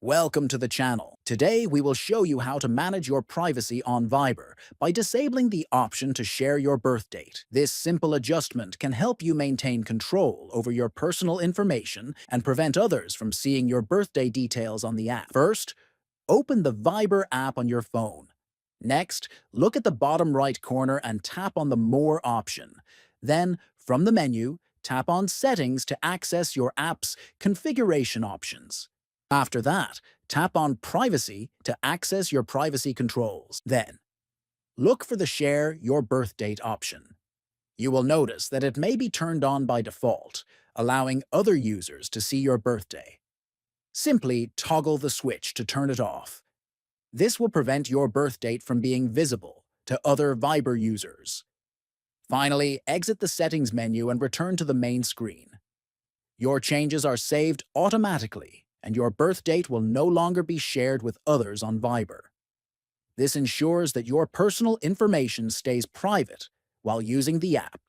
Welcome to the channel. Today we will show you how to manage your privacy on Viber by disabling the option to share your birth date. This simple adjustment can help you maintain control over your personal information and prevent others from seeing your birthday details on the app. First, open the Viber app on your phone. Next, look at the bottom right corner and tap on the More option. Then, from the menu, tap on Settings to access your app's configuration options. After that, tap on Privacy to access your privacy controls. Then, look for the Share Your Birth Date option. You will notice that it may be turned on by default, allowing other users to see your birthday. Simply toggle the switch to turn it off. This will prevent your birth date from being visible to other Viber users. Finally, exit the Settings menu and return to the main screen. Your changes are saved automatically, and your birth date will no longer be shared with others on Viber. This ensures that your personal information stays private while using the app.